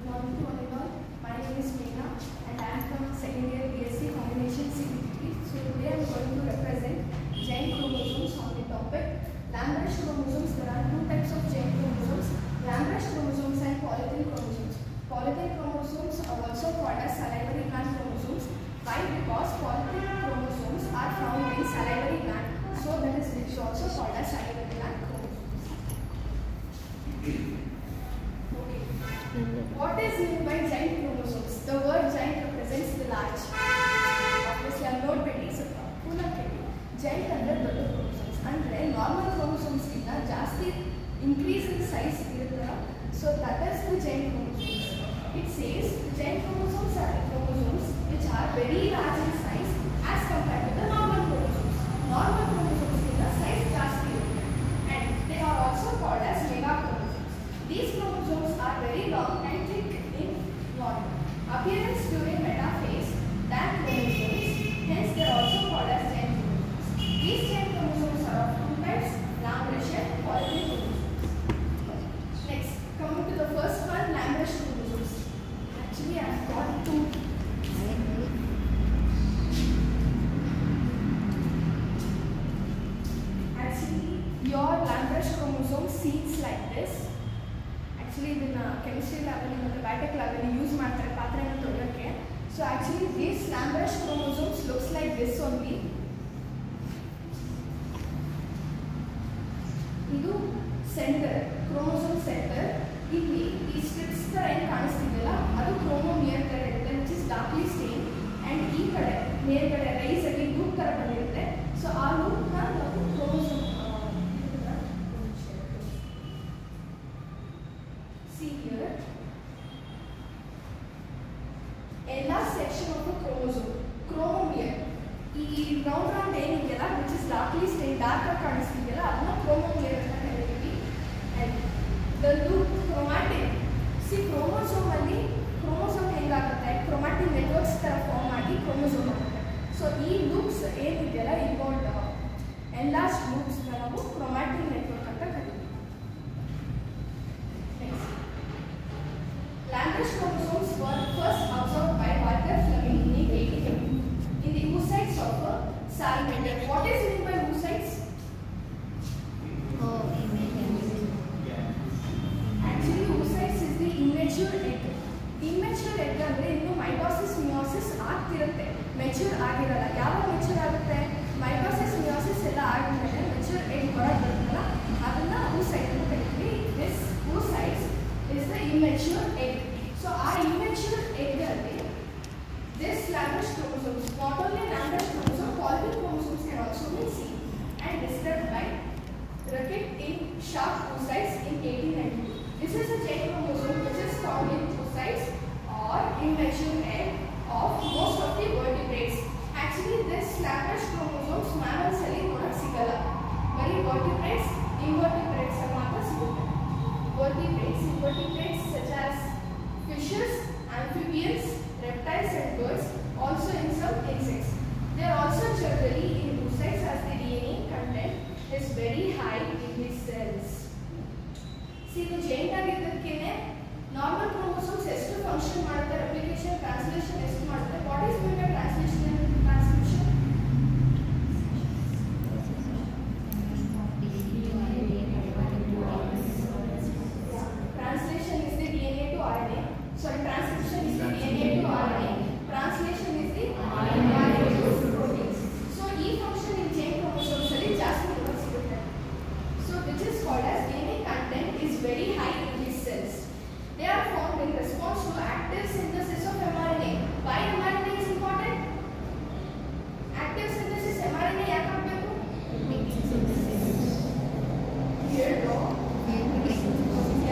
morning to one and all. My name is Meena and I am from second year BSc Combination CBT. So today I am going to represent giant chromosomes on the topic Lamb-Rush chromosomes. There are two types of giant chromosomes, Lamb-Rush chromosomes and polyethylene chromosomes. Polyethylene chromosomes are also called as salivary gland chromosomes. Why? Because polyethylene chromosomes are found in salivary gland. So that is which is also called as salivary gland chromosomes. Okay. What is meant by giant chromosomes? The word giant represents the large. Obviously, I am not ready, so full of ready. Giant under the chromosomes. Andre normal chromosomes ginta ಜಾಸ್ತಿ increase in size irudha. So that is the giant chromosomes. It says the giant chromosomes are the chromosomes which are very large in size as compared to the normal chromosomes. Normal chromosomes ginta size ಜಾಸ್ತಿ irutte and they are also called as mega chromosomes. These chromosomes are very long and thick in volume. Appearance during metaphase than chromosomes, hence they are also called as giant chromosomes. These giant chromosomes are of two types, Lamb-Rush and polyethylene chromosomes. Next, coming to the first one, Lamb-Rush chromosomes. Actually, I have got two. Actually, your Lamb-Rush chromosome seems like this. Actually, in chemistry lab and biotech lab, we use patrana todake. So actually, these Lamb-Rush chromosomes looks like this only. Idu center, chromosome center. ಇಲ್ಲಿ ಈ strips ತರ ಏನು ಕಾಣಿಸ್ತಿದೆಯಲ್ಲ ಅದು ಕ್ರೋಮೋಮಿಯರ್ ತರ ಇರುತ್ತೆ, which is darkly stained, and ಈ ಕಡೆ ಮೇಲ್ಗಡೆ ರೈಸ್ ಆಗಿ ಲೂಪ್ ತರ ಬಂದಿರುತ್ತೆ. ಸೊ ಆ ಲೂಪ್ ನ ನಾವು ಕ್ರೋಮೋಸೋಮ್ see here ಎಲ್ಲ section of the chromosome chromomere ಈ round round ಏನಿದೆಯಲ್ಲ which is darkly stained dark ಆಗಿ ಕಾಣಿಸ್ತಿದೆಯಲ್ಲ ಅದನ್ನ chromomere ಅಂತ ಕರೀತೀವಿ. and the loop chromatin, see chromosome ಅಲ್ಲಿ chromosome ಹೆಂಗಾಗುತ್ತೆ chromatin networks ತರ ಫಾರ್ಮ್ ಮಾಡಿ chromosome ಆಗುತ್ತೆ. ಸೊ ಈ ಲೂಪ್ಸ್ ಏನಿದೆಯಲ್ಲ ಇನ್ವಾಲ್ವ್ಡ್ enlarged loops ನ ನಾವು chromatin network ಅಂತ ಕರೀತೀವಿ. Lamb-Rush chromosomes were first observed by Walter Fleming in 1880 in the oocytes of a salamander. What is meant by oocytes? Actually, oocytes is the immature egg. Immature egg ಅಂದ್ರೆ ಇನ್ನು mitosis meiosis ಆಗ್ತಿರುತ್ತೆ, mature ಆಗಿರಲ್ಲ. ಯಾವಾಗ mature ಆಗುತ್ತೆ? Mitosis meiosis ಎಲ್ಲ ಆಗಿದ್ಮೇಲೆ mature egg ಹೊರಗೆ ಬರುತ್ತಲ್ಲ ಅದನ್ನ oocyte ಅಂತ ಕರೀತೀವಿ. This oocytes is the immature egg. So our immature egg alli this Lamb-Rush chromosomes, not only Lamb-Rush chromosome, polyethylene chromosomes can also be seen and described by Reckitt in Sharp oocytes in 1892. This is a giant chromosome which is found in oocytes or immature egg of most of the vertebrates. Actually, this Lamb-Rush chromosomes mammals alli nodak sigalla. Very vertebrates, invertebrates ಮಾತ್ರ ಸಿಗುತ್ತೆ. Vertebrates such as fishes, amphibians, reptiles and birds, also in some insects. They are also generally in oocytes as the DNA content is very high in these cells. See, the giant ಆಗಿದ್ದಕ್ಕೇನೆ normal chromosomes ಎಷ್ಟು function ಮಾಡುತ್ತೆ, replication, translation ಎಷ್ಟು ಮಾಡುತ್ತೆ. What is meant by translation and transcription? Translation is the DNA to RNA. Sorry, transcription is the DNA to RNA. Translation is the RNA to proteins. So, E function in giant chromosomes alli ಜಾಸ್ತಿ ಸಿಗುತ್ತೆ. So, which is called as DNA content is very high in these cells. They are formed in response to active synthesis of mRNA. Why mRNA is important? Active synthesis mRNA ಯಾಕೆ ಆಗಬೇಕು? Here no.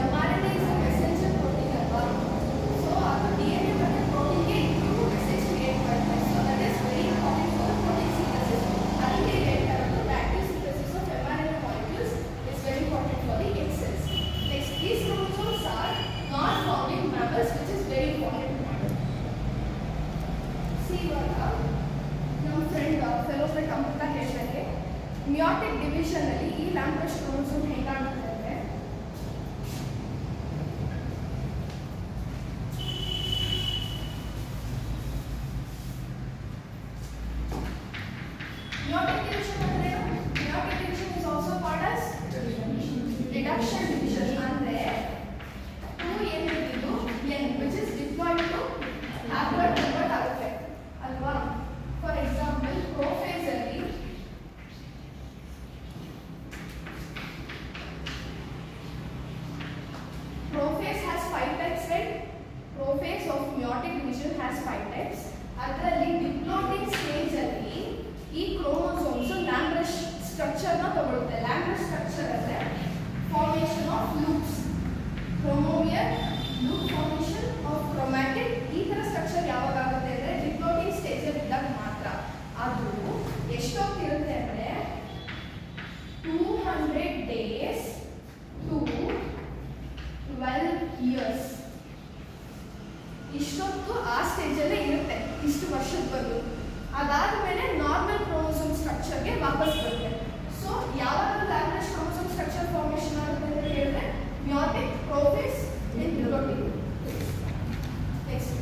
mRNA is a messenger protein alva. So our DNA ಮತ್ತು protein ಗೆ two message create ಮಾಡುತ್ತೆ. So that is very important for protein synthesis. ಅದಕ್ಕೆ ಹೇಳ್ತಾರೆ the active synthesis of mRNA molecules is very important for the egg cells. Next, these chromosomes are not found in mammals, which is very important. See what ನಮ್ಮ friend fellow friend ಅಮೃತ ಹೇಳ್ತಾರೆ meiotic division ಅಲ್ಲಿ ಈ Lamb-Rush chromosome ಹೇಗಾಗುತ್ತೆ ಅಂದ್ರೆ types. ಅದರಲ್ಲಿ ಡಿಪ್ಲೋಟಿಕ್ stage ಅಲ್ಲಿ ಈ chromosomes ಲ್ಯಾಂಬ್ರೆಶ್ structure ನ ತಗೊಳುತ್ತೆ. ಲ್ಯಾಂಬ್ರೆಶ್ ಸ್ಟ್ರಕ್ಚರ್ ಅಂದ್ರೆ formation of loops, chromomere loop formation of chromatid. ಈ ತರ ಸ್ಟ್ರಕ್ಚರ್ ಯಾವಾಗ ಆಗುತ್ತೆ ಅಂದ್ರೆ ಡಿಪ್ಲೋಟಿಕ್ ಸ್ಟೇಜ್ ಅಲ್ಲಿ ಇದ್ದಾಗ ಮಾತ್ರ. ಅದು ಎಷ್ಟೊತ್ತಿರುತ್ತೆ ಅಂದ್ರೆ 200 days to 12 years. ಇಷ್ಟೊತ್ತು ಆ ಸ್ಟೇಜ್ ಅಲ್ಲೇ ಇರುತ್ತೆ, ಇಷ್ಟು ವರ್ಷದವರೆಗೂ. ಅದಾದ್ಮೇಲೆ ನಾರ್ಮಲ್ ಕ್ರೋಮೋಸೋಮ್ ಸ್ಟ್ರಕ್ಚರ್ಗೆ ವಾಪಸ್ ಬರುತ್ತೆ. ಸೊ ಯಾವಾಗ ಲ್ಯಾಂಬ್ರೆಶ್ ಕ್ರೋಮೋಸೋಮ್ ಸ್ಟ್ರಕ್ಚರ್ ಫಾರ್ಮೇಷನ್ ಆಗುತ್ತೆ ಅಂತ ಹೇಳಿದ್ರೆ meiotic, prophase, diplotic. Next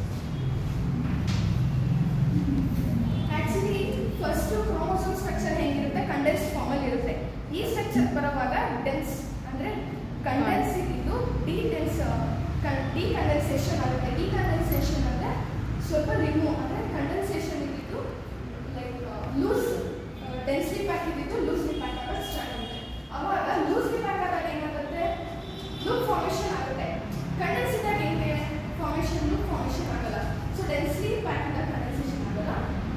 actually first chromosome structure ಹೇಗಿರುತ್ತೆ, ಕಂಡೆನ್ಸ್ ಫಾರ್ಮ್ ಅಲ್ಲಿ ಇರುತ್ತೆ. ಈ ಸ್ಟ್ರಕ್ಚರ್ ಬರುವಾಗ ಡೆನ್ಸ್ ಅಂದ್ರೆ ಕಂಡೆನ್ಸ್ ಇದ್ದು ಡಿಕಂಡೆನ್ಸೇಷನ್ ಆಗುತ್ತೆ. ಡಿಕಂಡೆನ್ಸೇಷನ್ ಅಂದ್ರೆ ಸ್ವಲ್ಪ ರಿಮೂವ್ ಅಂದ್ರೆ ಕಂಡೆನ್ಸೇಷನ್ ಇದ್ದು ಲೈಕ್ ಲೂಸ್ ಡೆನ್ಸ್ಲಿ ಪ್ಯಾಕ್ ಇದ್ದು ಲೂಸ್ಲಿ ಪ್ಯಾಕ್ ಆಗೋದು ಸ್ಟಾರ್ಟ್ ಆಗುತ್ತೆ. ಅವಾಗ ಲೂಸ್ಲಿ ಪ್ಯಾಕ್ ಆದಾಗ ಏನಾಗುತ್ತೆ, ಲೂಪ್ ಫಾರ್ಮೇಷನ್ ಆಗುತ್ತೆ. ಕಂಡೆನ್ಸ್ ಇದ್ದಾಗ ಹೆಂಗೆ ಫಾರ್ಮೇಷನ್ ಲೂಪ್ ಫಾರ್ಮೇಷನ್ ಆಗಲ್ಲ. ಸೊ ಡೆನ್ಸ್ಲಿ ಪ್ಯಾಕ್ ಇದ್ದಾಗ ಕಂಡೆನ್ಸೇಷನ್ ಆಗಲ್ಲ,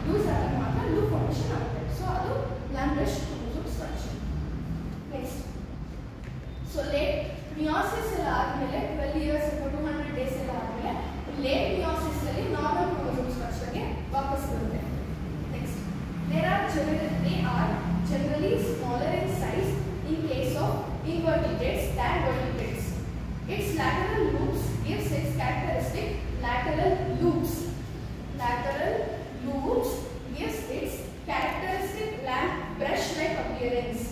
ಲೂಸ್ ಆದಾಗ ಮಾತ್ರ ಲೂಪ್ ಫಾರ್ಮೇಷನ್ ಆಗುತ್ತೆ. ಸೊ ಅದು lampbrush chromosome structure. Next so late meiosis ಎಲ್ಲ ಆದಮೇಲೆ 12 years ಅಥವಾ 200 days ಎಲ್ಲ ಆದಮೇಲೆ ಲೇಟ್ ಮಿಯೋಸಿಸ್ ಅಲ್ಲಿ ನಾರ್ಮಲ್ ಕ್ರೋಮೋಸೋಮ್ ಸ್ಟ್ರಕ್ಚರ್ಗೆ ವಾಪಸ್ ಬರುತ್ತೆ. Next they are generally smaller in size in case of invertebrates than vertebrates. Its lateral loops gives its characteristic lateral loops. Lateral loops gives its characteristic lamp brush-like appearance.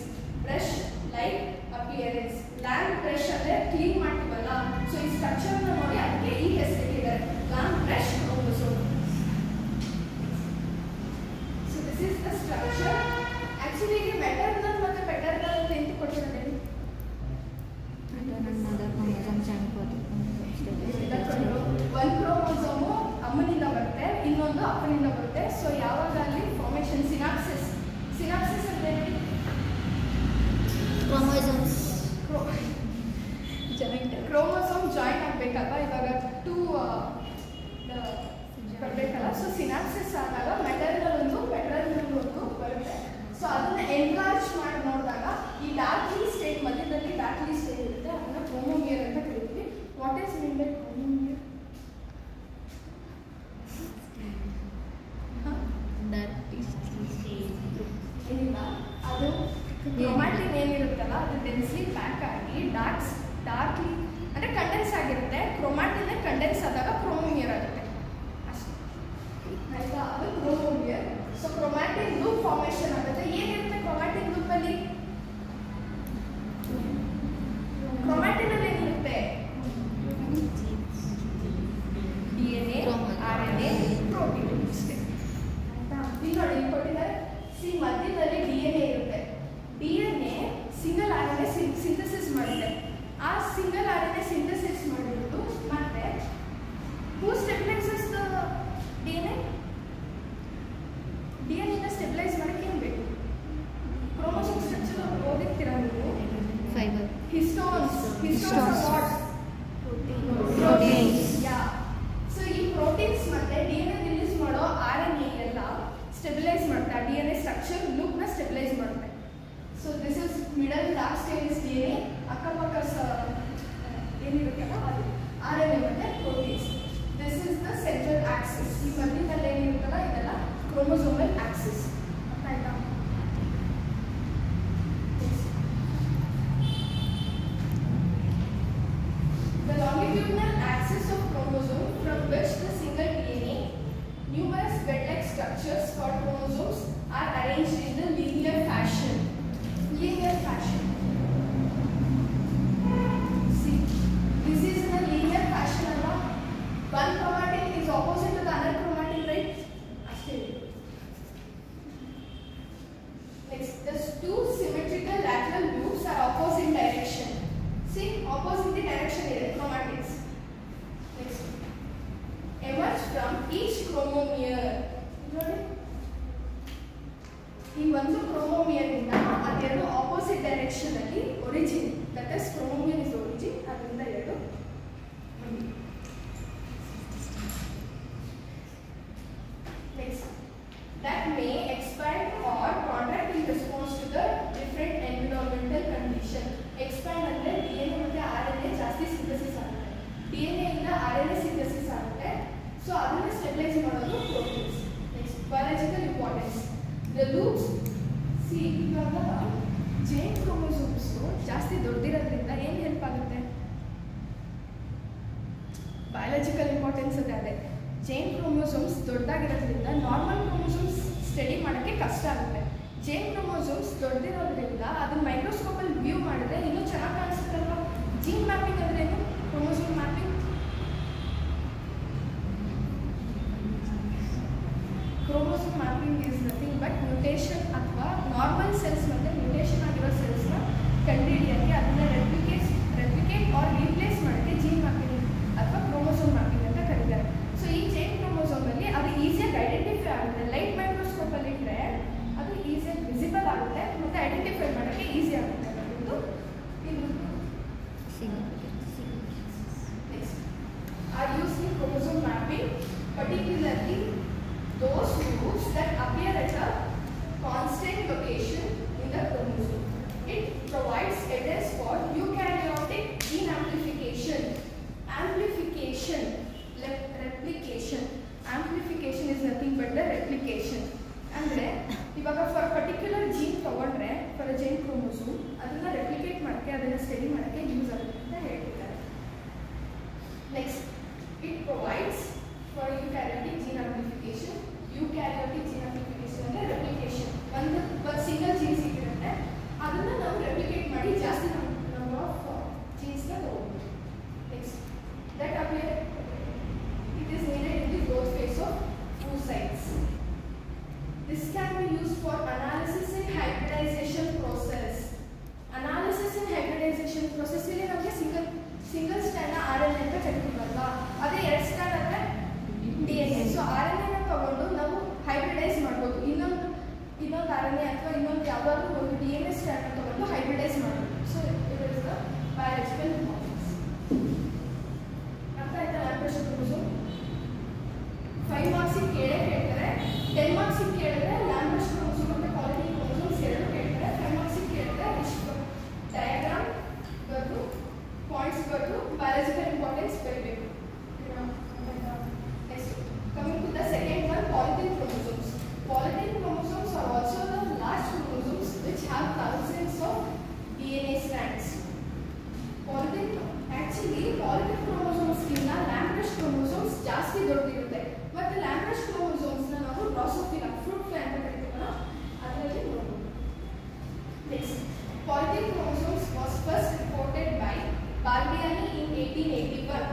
Brush-like appearance. Lamp brush ಅಂದ್ರೆ clean ಮಾಡ್ತೀವಲ್ಲ, so ಈ structure ನೋಡಿ ಅದಕ್ಕೆ ಈ ಹೆಸರಿಟ್ಟಿದ್ದಾರೆ lamp brush chromosome. So this is the structure. Actually ಇಲ್ಲಿ maternal ಮತ್ತೆ paternal ಅಂತ ಎಂತ ಕೊಟ್ಟಿದ್ದಾರೆ? ಒಂದು ಕ್ರೋಮೋಸೋಮು ಅಮ್ಮನಿಂದ ಬರುತ್ತೆ, ಇನ್ನೊಂದು ಅಪ್ಪನಿಂದ ಬರುತ್ತೆ. ಸೊ ಯಾವಾಗ ಅಲ್ಲಿ ಫಾರ್ಮೇಷನ್ ಸಿನಾಪ್ಸಿಸ್ ಅಂದ್ರೆ ಕ್ರೋಮೋಸೋಮ್ ಜಾಯಿಂಟ್ ಆಗಬೇಕಲ್ವಾ, ಇವಾಗ 2 ಬರಬೇಕಲ್ಲ. ಸೊ ಸಿನಾಪ್ಸಿಸ್ ಆದಾಗ ಮೆಟರ್ನಲ್ ಒಂದು ಪೆಟರ್ನಲ್ ಒಂದು ಬರುತ್ತೆ. ಸೊ ಅದನ್ನ ಎನ್ಲಾರ್ಜ್ ಮಾಡಿ ನೋಡಿದಾಗ ಈ ಡಾರ್ಕ್ಲಿ ಸ್ಟೇಟ್ ಮಧ್ಯದಲ್ಲಿ ಡಾರ್ಕ್ಲಿ ಸ್ಟೇಟ್ ಇರುತ್ತೆ, ಅದನ್ನ ಕ್ರೋಮೋಮಿಯರ್ ಅಂತ ಕರಿತೀವಿ. What is mean by chromomere? ಏನಿಲ್ಲ, ಅದು ಕ್ರೋಮ್ಯಾಟಿನ್ ಏನಿರುತ್ತಲ್ಲ ಅದು ಡೆನ್ಸ್ಲಿ ಪ್ಯಾಕ್ ಆಗಿ ಡಾರ್ಕ್ಲಿ ಅಂದರೆ ಕಂಡೆನ್ಸ್ ಆಗಿರುತ್ತೆ. ಕ್ರೋಮ್ಯಾಟಿನ್ ಕಂಡೆನ್ಸ್ ಆದಾಗ ಕ್ರೋಮೋಮಿಯರ್ ಆಗುತ್ತೆ ಅಷ್ಟೇ ಆಯ್ತಾ, ಅದು ಕ್ರೋಮೋಮಿಯರ್. ಸೊ ಕ್ರೋಮ್ಯಾಟಿನ್ ಲೂಪ್ ಫಾರ್ಮೇಷನ್ ಆಗುತ್ತೆ. ಏನಿರುತ್ತೆ ಕ್ರೋಮ್ಯಾಟಿನ್ ಲೂಪ್ ಅಲ್ಲಿ? ಕ್ರೋಮ್ಯಾಟಿನ್ ಅಲ್ಲಿ ಏನಿರುತ್ತೆ? DNA, RNA, ಪ್ರೋಟೀನ್ ಅಷ್ಟೇ ಆಯ್ತಾ. ಇಲ್ಲಿ ನೋಡಿ ಇಲ್ಲಿ ಕೊಟ್ಟಿದ್ದಾರೆ, ಸಿ ಮಧ್ಯದಲ್ಲಿ DNA ಇರುತ್ತೆ. DNA ಸಿಂಗಲ್ RNA ಸಿಂಥಸಿಸ್ ಮಾಡುತ್ತೆ. ಆ ಸಿಂಗಲ್ RNA ಸಿಂಥಸಿಸ್ ಮಾಡಿಬಿಟ್ಟು ಮತ್ತೆ ಹೂ ಸ್ಟೆಬಿಲೈಸಸ್ ದ DNA ನ ಸ್ಟೆಬಿಲೈಸ್ ಮಾಡಕ್ಕೆ ಏನು ಬೇಕು? ಕ್ರೋಮೋಸೋಮ್ ಸ್ಟ್ರಕ್ಚರ್ ಓದಿರ್ತೀರಾ ನೀವು? Fibre, histones what? Proteins. Yeah. So ಈ ಪ್ರೋಟೀನ್ಸ್ ಮತ್ತೆ DNA ರಿಲೀಸ್ ಮಾಡೋ RNA ಎಲ್ಲ ಸ್ಟೆಬಿಲೈಸ್ ಮಾಡುತ್ತೆ. ಆ DNA ಸ್ಟ್ರಕ್ಚರ್ ಲೂಪ್ ನ ಸ್ಟೆಬಿಲೈಸ್ ಮಾಡುತ್ತೆ. So this is middle last stage is DNA, ಅಕ್ಕಪಕ್ಕ ಏನಿರುತ್ತಲ್ಲ ಅದು RNA ಮತ್ತೆ proteins. This is the central Axis. ಈ ಮಧ್ಯದಲ್ಲಿ ಏನಿರುತ್ತಲ್ಲ ಇದೆಲ್ಲ ಕ್ರೋಮೋಸೋಮಲ್ ಆಕ್ಸಿಸ್. ಆಯ್ತಾ? The longitudinal axis of chromosome from which the single DNA, numerous bed-like structures called chromosomes are arranged in the linear fashion. See, this is in a linear fashion. One chromatin is opposite to the other chromatin, right? Next, the 2 symmetrical lateral loops are opposite direction. See, opposite the direction is chromatids. Next, emerge from each chromomere. ಈ ಒಂದು ಕ್ರೋಮೋಮಿಯರ್ ಇಂದ so ಅದನ್ನ stabilise ಮಾಡೋದು proteins. Next biological importance. The loops C ಇವಾಗ ಜೇನ್ chromosomes ಜಾಸ್ತಿ ದೊಡ್ಡಿರೋದ್ರಿಂದ ಏನು help ಆಗುತ್ತೆ? Biological importance ಅದೇ ಜೇನ್ ಕ್ರೋಮೋಸೋಮ್ಸ್ ದೊಡ್ಡದಾಗಿರೋದ್ರಿಂದ ನಾರ್ಮಲ್ ಕ್ರೋಮೋಸೋಮ್ಸ್ ಸ್ಟಡಿ ಮಾಡೋಕ್ಕೆ ಕಷ್ಟ ಆಗುತ್ತೆ. ಜೇನ್ ಕ್ರೋಮೋಸೋಮ್ಸ್ ದೊಡ್ಡದಿರೋದ್ರಿಂದ ಅದನ್ನ ಮೈಕ್ರೋಸ್ಕೋಪಲ್ಲಿ ವ್ಯೂ ಮಾಡಿದ್ರೆ ಇನ್ನೂ ಚೆನ್ನಾಗಿ ಕಾಣಿಸುತ್ತಲ್ವಾ? ಜೀನ್ ಮ್ಯಾಪಿಂಗ್ ಅಂದ್ರೆ ಏನು? Chromosome mapping. Chromosome mapping is nothing but mutation ಅಥವಾ ನಾರ್ಮಲ್ ಸೆಲ್ಸ್ ಮತ್ತು ಮ್ಯೂಟೇಷನ್ ಆಗಿರೋ ಸೆಲ್ಸ್ನ ಕಂಡುಹಿಡಿಯೋಕ್ಕೆ ಅದನ್ನ ರೆಪ್ಲಿಕೇಟ್ ಆರ್ ರೀಪ್ಲೇಸ್ ಮಾಡೋಕ್ಕೆ ಜೀನ್ ಮ್ಯಾಪಿಂಗ್ ಅಥವಾ ಕ್ರೋಮೋಸೋಮ್ ಮ್ಯಾಪಿಂಗ್ ಅಂತ ಕರೀತಾರೆ. ಸೊ ಈ ಜೇನ್ ಕ್ರೋಮೋಸೋಮಲ್ಲಿ ಅದು ಈಸಿಯಾಗಿ ಐಡೆಂಟಿಫೈ ಆಗುತ್ತೆ. ಲೈಟ್ ಮೈಕ್ರೋಸ್ಕೋಪಲ್ಲಿ ಇಟ್ಟರೆ ಅದು ಈಸಿಯಾಗಿ ವಿಸಿಬಲ್ ಆಗುತ್ತೆ ಮತ್ತು ಐಡೆಂಟಿಫೈ ಮಾಡೋಕ್ಕೆ ಈಸಿ ಆಗುತ್ತೆ ಅನ್ನೋದು ಇದು. Next are used in chromosome mapping particularly those loops that appear at a constant location in the chromosome. It provides evidence for eukaryotic gene amplification. Replication. Amplification is nothing but the replication. ಅಂದರೆ ಇವಾಗ for particular gene ತಗೊಂಡ್ರೆ for gene chromosome ಅದನ್ನು replicate ಮಾಡೋಕ್ಕೆ ಅದನ್ನು study ಮಾಡೋಕ್ಕೆ use ಆಗುತ್ತೆ ಅಂತ ಹೇಳ್ತಿದ್ದಾರೆ. Next it provides for eukaryotic gene amplification. Eukaryotic gene amplification ಅಂದರೆ ರೆಪ್ಲಿಕೇಶನ್. ಒಂದು ಸಿಂಗಲ್ ಜೀನ್ ಸಿಕ್ಕಿರುತ್ತೆ ಅದನ್ನು ನಾವು ರೆಪ್ಲಿಕೇಟ್ ಮಾಡಿ ಜಾಸ್ತಿ ನಂಬರ್ ಆಫ್ ಜೀನ್ಸ್ನ ತಗೋಬೋದು. Next that appear it is needed in the growth phase of oocytes. This can be used for analysis in hybridization process. Analysis in hybridization process ಇಲ್ಲಿ ನಮಗೆ ಸಿಂಗಲ್ ಸ್ಟ್ಯಾಂಡ್ RNA ಅಂತ ಕರಿತೀವಲ್ವಾ, ಅದೇ ಎರಡು stand ಅಂದರೆ DNA. So RNA ನ ತಗೊಂಡು ನಾವು hybridise ಮಾಡ್ಬೋದು. ಇನ್ನೊಂದು RNA ಅಥವಾ ಇನ್ನೊಂದು ಯಾವುದಾದ್ರೂ ಒಂದು DNA ಸ್ಟ್ಯಾಂಡ್ ತಗೊಂಡು ಹೈಬ್ರಿಡೈಸ್ ಮಾಡ್ಬೋದು. So it is the biological importance. ಅರ್ಥ ಆಯ್ತಾ? ಲ್ಯಾಂಬ್ರೆಸ್ಟ್ ಕ್ರೋಮೋಸೋಮ್ 5 ಮಾರ್ಕ್ಸಿಗೆ ಕೇಳ್ತಾರೆ, 10 ಮಾರ್ಕ್ಸಿಗೆ ಕೇಳಿದ್ರೆ ಲ್ಯಾಂಬ್ರೆಸ್ಟ್ ಕ್ರೋಮೋಸೋಮ್ ಮತ್ತು ಪಾಲಿಟಿ ಕ್ರೋಮೋಸೋಮ್ಸ್ ಎರಡು ಕೇಳ್ತಾರೆ. 5 ಮಾರ್ಕ್ಸಿಗೆ ಕೇಳಿದ್ರೆ ಇಷ್ಟು ಡಯಾಗ್ರಾಮ್ ಬರೆದು ಪಾಯಿಂಟ್ಸ್ ಬರೆದು ಬಯಾಲಜಿಕಲ್ ಇಂಪಾರ್ಟೆನ್ಸ್ ಬರಬೇಕು. Next coming to the second one, polytene chromosomes. Polyethylene chromosomes are also the large chromosomes which have thousands of DNA strands. Actually, polyethylene chromosomes ಗಿಂತ ಲ್ಯಾಂಬ್ರೆಸ್ಟ್ chromosomes ಜಾಸ್ತಿ ದೊಡ್ಡದಿರುತ್ತೆ. ಮತ್ತು ಲ್ಯಾಂಬ್ರೆಸ್ಟ್ ಕ್ರೋಮೋಸೋಮ್ಸ್ನ ನಾವು ಡ್ರಾಸೋಫಿಲಾ ಫ್ರೂಟ್ ಫ್ಲೈ ಅಂತ ಕರಿತೀವಲ್ಲ ಅದರಲ್ಲಿ ನೋಡ್ಬೋದು. Next polyethylene chromosomes was first reported by Barbiani in 1881.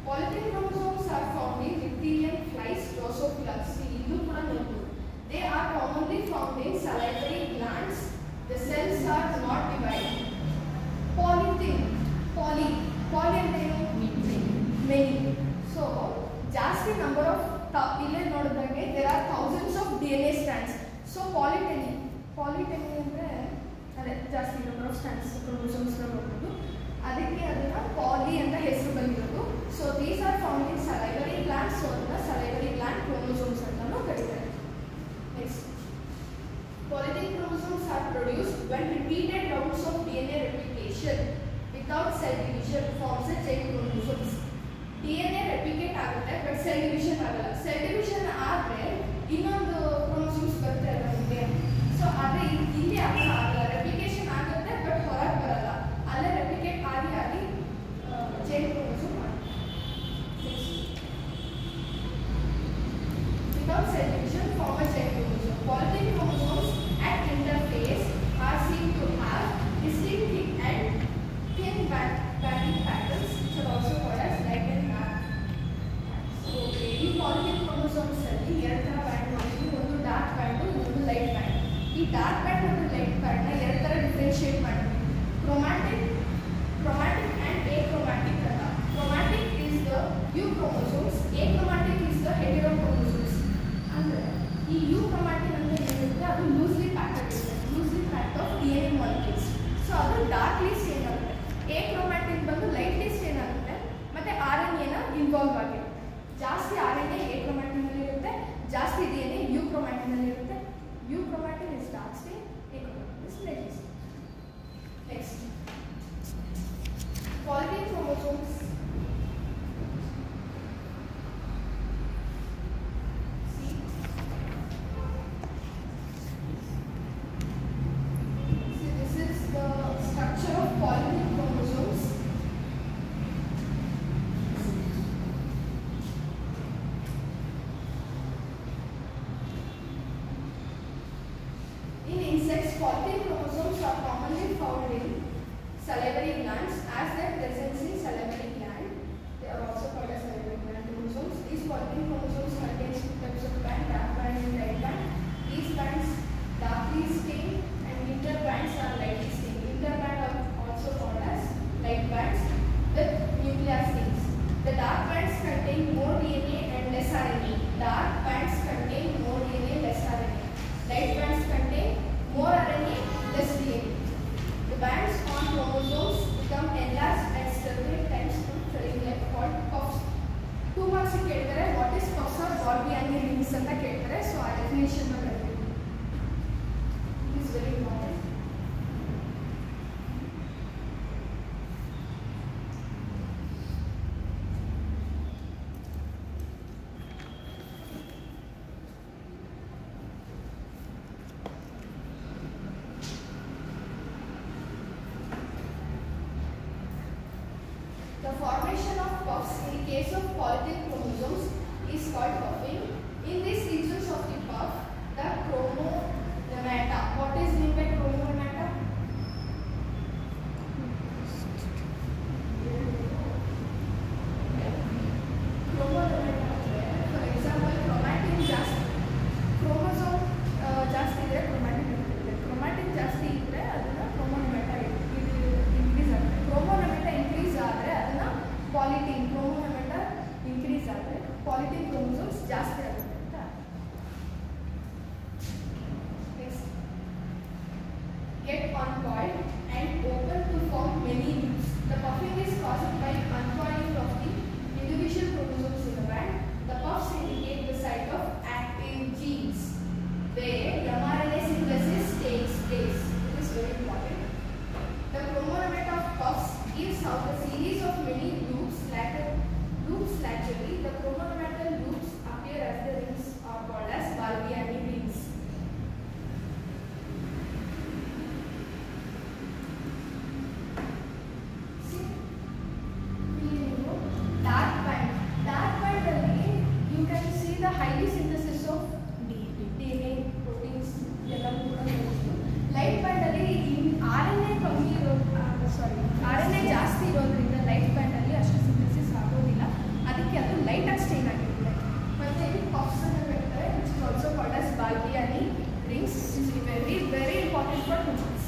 Polyethylene chromosomes are found in reptilian flies, Drosophila. ಇಲ್ಲೂ ಕೂಡ ನೋಡ್ಬೋದು. They are commonly found in salivary glands. The cells are not divided. Poly ಅಂದ್ರೆ many. So ಜಾಸ್ತಿ number of ಇಲ್ಲೇ ನೋಡಿದಂಗೆ there are thousands of DNA strands. So polyteny ಅಂದರೆ ಅದೇ ಜಾಸ್ತಿ number of stands ಕ್ರೋಮೋಸೋಮ್ಸ್ನ ನೋಡ್ಬೋದು. ಅದಕ್ಕೆ ಅದನ್ನು ಪಾಲಿ ಅಂತ ಹೆಸರು ಬಂದಿರೋದು. So these are found in salivary glands. So ಅದನ್ನು salivary gland chromosomes ಅಂತಲೂ ಕರೀತಾರೆ. Next, polyethylene chromosomes are produced when repeated rounds of DNA replication without cell division forms a chain chromosomes. DNA replicate ಆಗುತ್ತೆ but cell division ಆಗಲ್ಲ. Cell division ಆದರೆ ಇನ್ನೊಂದು chromosomes ಬರುತ್ತೆ ಅಲ್ಲ ನಿಮಗೆ. ಸೊ ಆದರೆ ಇಲ್ಲಿ ಆಗಲ್ಲ, ರೆಪ್ಲಿಕೇಶನ್ ಆಗುತ್ತೆ ಬಟ್ ಹೊರಗೆ ಬರಲ್ಲ. ಅಲ್ಲೇ ರೆಪ್ಲಿಕೇಟ್ ಆಗಿ ಚೈನ್ ಕ್ರೋಮೋಸೋಮ್ ಆಗುತ್ತೆ. Without cell division form a chain chromosome. Polyethylene chromosomes at interphase are seen to have distinct thick and thin banding patterns which are also called as light and dark. So ಈ polyethylene chromosomes ಅಲ್ಲಿ ಎರಡು ತರ band ಮಾಡ್ತೀವಿ. ಒಂದು dark band, ಇನ್ನೊಂದು light band. ಈ dark band ಮತ್ತು light band ನ ಎರಡು ತರ ಡಿಫರೆನ್ಶಿಯೇಟ್ ಮಾಡ್ತೀವಿ. chromatic and achromatic ಅಂತ. chromatic is the euchromosomes, achromatic is the heterochromosomes. ಅಂದ್ರೆ ಈ euchromatic ಅಂದ್ರೆ ಏನಿರುತ್ತೆ ಅದು ಲೂಸ್ಲಿ ಪ್ಯಾಕ್ಡ್ ಇರುತ್ತೆ, loosely packed of DNA molecules. So ಅದು ಡಾರ್ಕ್ಲಿ ಸ್ಟೇನ್ ಆಗುತ್ತೆ. achromatic ಬಂದು ಲೈಟ್ಲಿ ಸ್ಟೇನ್ ಆಗುತ್ತೆ ಮತ್ತೆ RNA ನ ಇನ್ವಾಲ್ವ್ ಆಗಿರುತ್ತೆ. ಜಾಸ್ತಿ RNA achromatic ನಲ್ಲಿ ಇರುತ್ತೆ, ಜಾಸ್ತಿ DNA euchromatic ನಲ್ಲಿ ಇರುತ್ತೆ. euchromatic is dark stain, achromatic is light stain. Next, polyethylene chromosomes readings ಅಂತ ಕೇಳ್ತಾರೆ. ಸೊ ಆ definition is very important. The formation of puffs in case of polytic chromosomes is called puffing. In these regions of the puff, the chromonemata. What is meant by chromonemata? Chromonemata. For example, chromatin just chromosome just idre chromatin irutte. Chromatin ಜಾಸ್ತಿ ಇದ್ರೆ ಅದನ್ನ chromonemata increase ಆಗುತ್ತೆ. Chromonemata increase ಆದರೆ ಅದನ್ನ polytin. Chromonemata increase ಆದರೆ polytin chromosomes ಜಾಸ್ತಿ ಆಗುತ್ತೆ ಅಂತ. Next, get uncoiled and open to form many loops. The puffing is caused by uncoiling of the individual chromosomes in the band. The puffs indicate the site of active genes where mRNA synthesis takes place. It is very important. The chromonemata of puffs gives out a series of many loops laterally. The chromonematal loops appear as the rings are called as Barbiani rings. See, dark band. Dark band alli you can see the highly synthesis of DNA, proteins. Light band alli RNA ಕಮ್ಮಿ RNA ಜಾಸ್ತಿ ಇರೋದ್ರಿಂದ light band ಅಲ್ಲಿ ಅಷ್ಟು synthesis ಆಗೋದಿಲ್ಲ. ಅದಕ್ಕೆ ಅದು light ಆಗಿ stain ಆಗಿರುತ್ತೆ. ಮತ್ತೆ ಇಲ್ಲಿ ಪಫ್ಸ್ ಅನ್ನು ಹೇಳ್ತಾರೆ, which is also called as Balbiani rings. Is very very important for humans.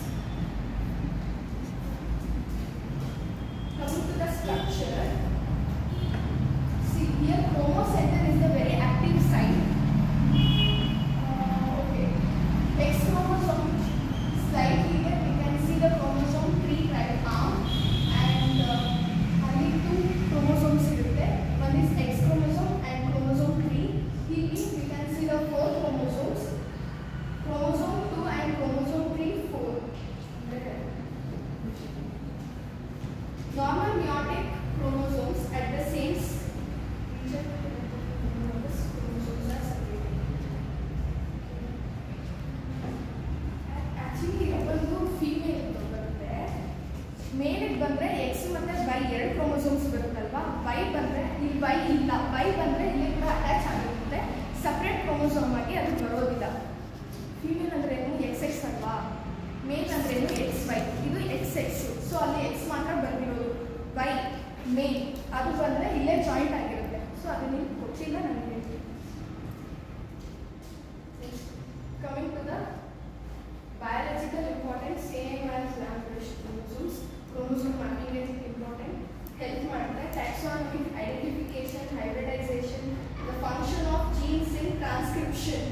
Coming to the structure, see here chromocenter is the very active site. Okay, X chromosome slightly here we can see the chromosome 3 right arm, and only 2 chromosomes irutte. One is X chromosome and chromosome 3. Here we can see the 4 chromosomes, chromosome 2 and chromosome 3, 4. Normal meiotic chromosomes at the same region. Chromosomes are separated. Actually ಒಂದು female ಬರುತ್ತೆ. ಮೇಲಿಗೆ ಬಂದರೆ X ಮತ್ತು Y 2 chromosomes ಬರುತ್ತಲ್ವಾ. Y ಬಂದರೆ ಇಲ್ಲಿ Y ಇಲ್ಲ. Y ಬಂದರೆ ಇಲ್ಲಿ ಕೂಡ ಅಟ್ಯಾಚ್ ಆಗಿರುತ್ತೆ. ಸಪ್ರೇಟ್ ಕ್ರೋಮೋಸೋಮ್ ಆಗಿ ಅದು ಬರೋದಿಲ್ಲ. ಫೀಮೇಲ್ ಅಂದ್ರೆ ಏನು ಎಕ್ಸ್ ಎಕ್ಸ್ ಅಲ್ವಾ. ಮೇಲ್ ಅಂದ್ರೆ ಏನು ಎಕ್ಸ್ ವೈ. ಇದು ಎಕ್ಸ್ ಎಕ್ಸ್. ಸೊ ಅಲ್ಲಿ ಎಕ್ಸ್ ಮಾತ್ರ ಬಂದಿರೋದು. ವೈ ಮೇಲ್ ಅದು ಬಂದರೆ ಇಲ್ಲೇ ಜಾಯಿಂಟ್ ಆಗಿರುತ್ತೆ. ಸೊ ಅದು ನೀವು ಗೊತ್ತಿಲ್ಲ ನನಗೆ. Coming to the biological importance, same as Lamprecht chromosomes. Chromosome marking is important. Help matter, taxonomic identification, hybridization, the function of genes in transcription.